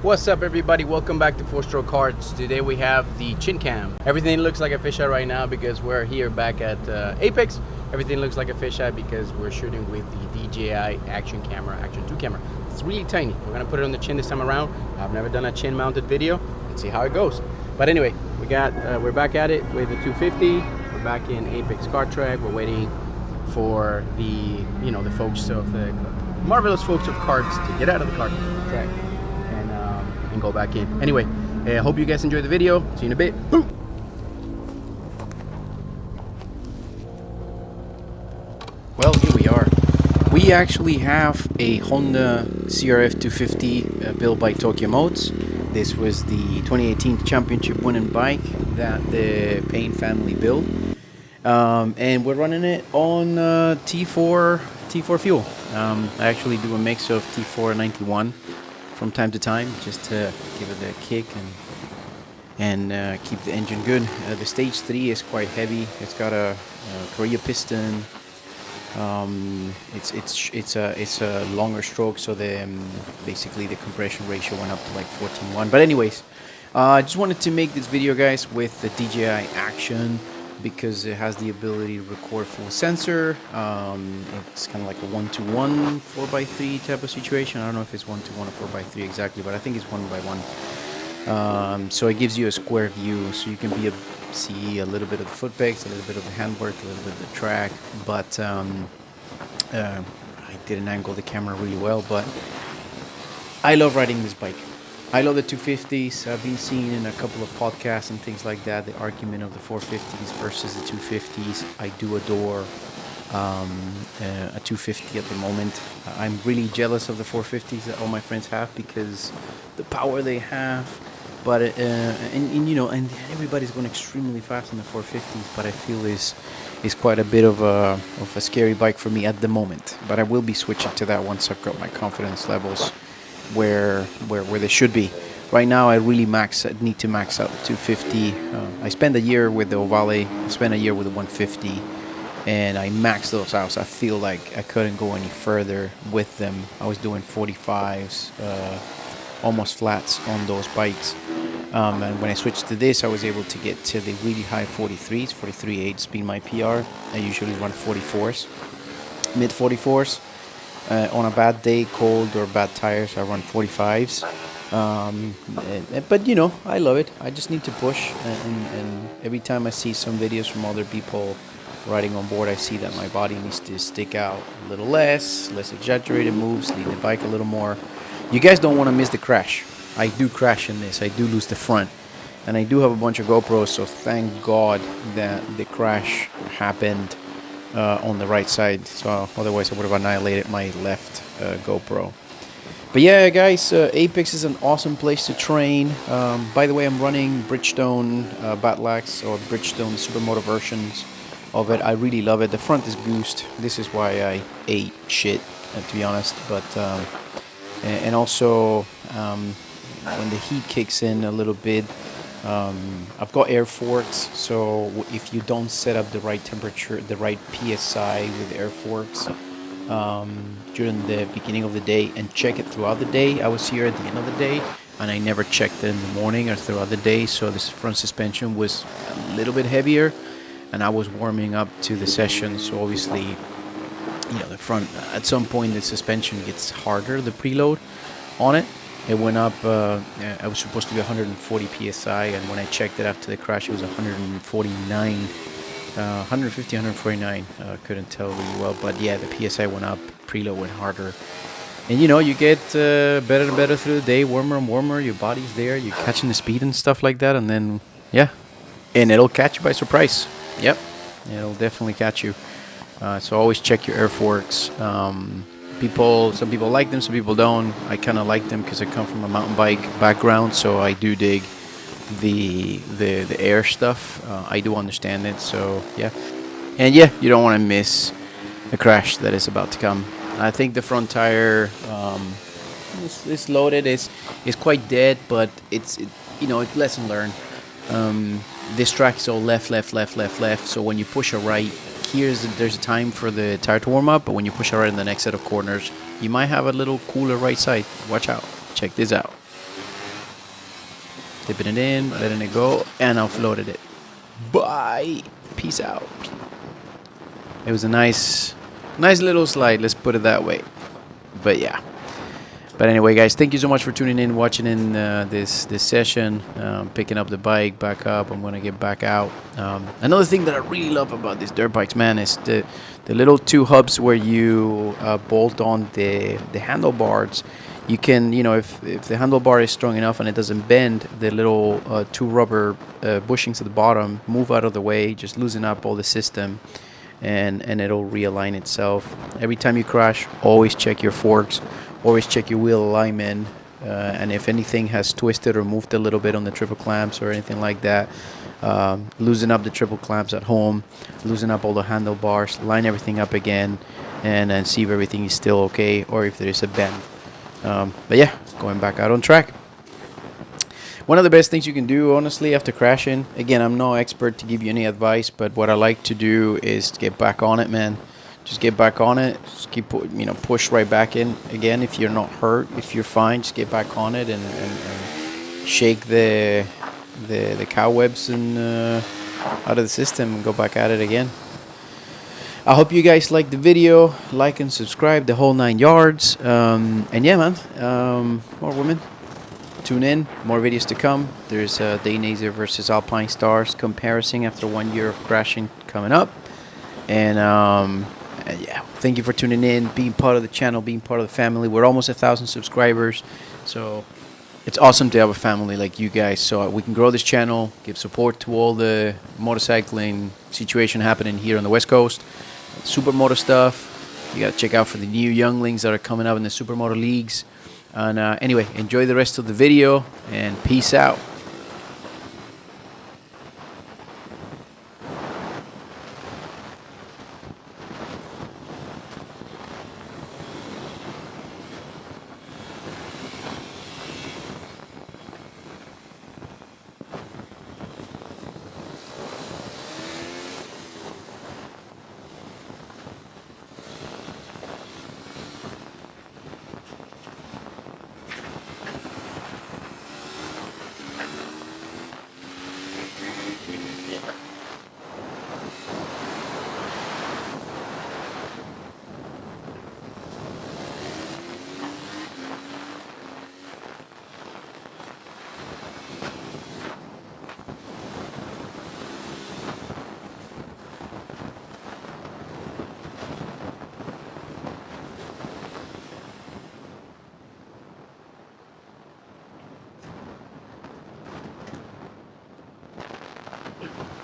What's up, everybody? Welcome back to 4Stroke Cards. Today we have the chin cam. Everything looks like a fisheye right now because we're here back at Apex. Everything looks like a fisheye because we're shooting with the DJI Action 2 camera. It's really tiny. We're gonna put it on the chin this time around. I've never done a chin mounted video. Let's see how it goes. But anyway, we're back at it with the 250. We're back in Apex Card Track. We're waiting for the folks of the marvelous folks of cards to get out of the card track and go back in. Anyway, I hope you guys enjoy the video. See you in a bit. Boom. Well, here we are. We actually have a Honda CRF 250 built by Tokyo Modes. This was the 2018 championship winning bike that the Payne family built. And we're running it on T4 fuel. I actually do a mix of T4 91 from time to time, just to give it a kick and keep the engine good. The stage 3 is quite heavy. It's got a Korea piston. It's a longer stroke, so basically the compression ratio went up to like 14:1. But anyways, I just wanted to make this video, guys, with the DJI Action, because it has the ability to record full sensor. It's kind of like a 1:1 4x3 type of situation. I don't know if it's 1:1 or 4x3 exactly, but I think it's 1:1. So it gives you a square view, so you can see a little bit of the foot pegs, a little bit of the handwork, a little bit of the track. But I didn't angle the camera really well, but I love riding this bike. I love the 250s. I've been seeing in a couple of podcasts and things like that the argument of the 450s versus the 250s. I do adore a 250 at the moment. I'm really jealous of the 450s that all my friends have because the power they have. But and everybody's going extremely fast in the 450s. But I feel is quite a bit of a scary bike for me at the moment. But I will be switching to that once I've got my confidence levels where they should be. Right now I really need to max out 250. I spent a year with the Ovale, I spent a year with the 150, and I maxed those out. So I feel like I couldn't go any further with them. I was doing 45s, almost flats on those bikes. And when I switched to this, I was able to get to the really high 43s, 43.8's being my PR. I usually run 44s, mid 44s. On a bad day, cold or bad tires, I run 45s. But I love it. I just need to push. And every time I see some videos from other people riding on board, I see that my body needs to stick out a little less exaggerated moves, lead the bike a little more. You guys don't want to miss the crash. I do crash in this. I do lose the front. And I do have a bunch of GoPros, so thank God that the crash happened on the right side, so otherwise I would have annihilated my left GoPro. But yeah, guys, Apex is an awesome place to train. By the way, I'm running Bridgestone MadLabs or Bridgestone Supermoto versions of it. I really love it. The front is goosed. This is why I ate shit, to be honest. But and also when the heat kicks in a little bit, I've got air forks, so if you don't set up the right temperature, the right PSI with air forks during the beginning of the day and check it throughout the day. I was here at the end of the day and I never checked it in the morning or throughout the day, so this front suspension was a little bit heavier and I was warming up to the session, so obviously the front, at some point the suspension gets harder, the preload on it. It went up, I was supposed to be 140 PSI, and when I checked it after the crash, it was 149, 150, 149, couldn't tell really well, but yeah, the PSI went up, preload went harder, and you get better and better through the day, warmer and warmer, your body's there, you're catching the speed and stuff like that, and then, yeah, and it'll catch you by surprise. Yep, it'll definitely catch you, so always check your air forks. Some people like them, some people don't. I kind of like them because I come from a mountain bike background, so I do dig the air stuff. I do understand it, so yeah. And yeah, you don't want to miss the crash that is about to come. I think the front tire is loaded. It's quite dead, but it's lesson learned. This track is all left. So when you push a right, there's a time for the tire to warm up, but when you push it right in the next set of corners, you might have a little cooler right side. Watch out. Check this out. dipping it in, letting it go, and offloaded it. Bye. Peace out. It was a nice little slide, let's put it that way. But yeah. But anyway, guys, thank you so much for tuning in, watching in this session, picking up the bike, back up. I'm going to get back out. Another thing that I really love about these dirt bikes, man, is the little two hubs where you bolt on the handlebars. You can, you know, if the handlebar is strong enough and it doesn't bend, the little two rubber bushings at the bottom move out of the way, just loosen up all the system, and it'll realign itself. Every time you crash, always check your forks. Always check your wheel alignment, and if anything has twisted or moved a little bit on the triple clamps or anything like that, loosen up the triple clamps at home, loosen up all the handlebars, line everything up again, and then see if everything is still okay or if there is a bend. But yeah, going back out on track. One of the best things you can do, honestly, after crashing, again, I'm no expert to give you any advice, but what I like to do is to get back on it, man. Just get back on it. Just keep, you know, push right back in again. If you're not hurt, if you're fine, just get back on it and shake the cobwebs and out of the system and go back at it again. I hope you guys like the video. Like and subscribe, the whole 9 yards. And yeah, man, more women. Tune in. More videos to come. There's Dainazer versus Alpine Stars comparison after 1 year of crashing coming up. And yeah, thank you for tuning in, being part of the channel, being part of the family. We're almost 1,000 subscribers, so it's awesome to have a family like you guys, so we can grow this channel, give support to all the motorcycling situation happening here on the West Coast. Supermoto stuff, you gotta check out for the new younglings that are coming up in the Supermoto leagues. And anyway, enjoy the rest of the video, and peace out.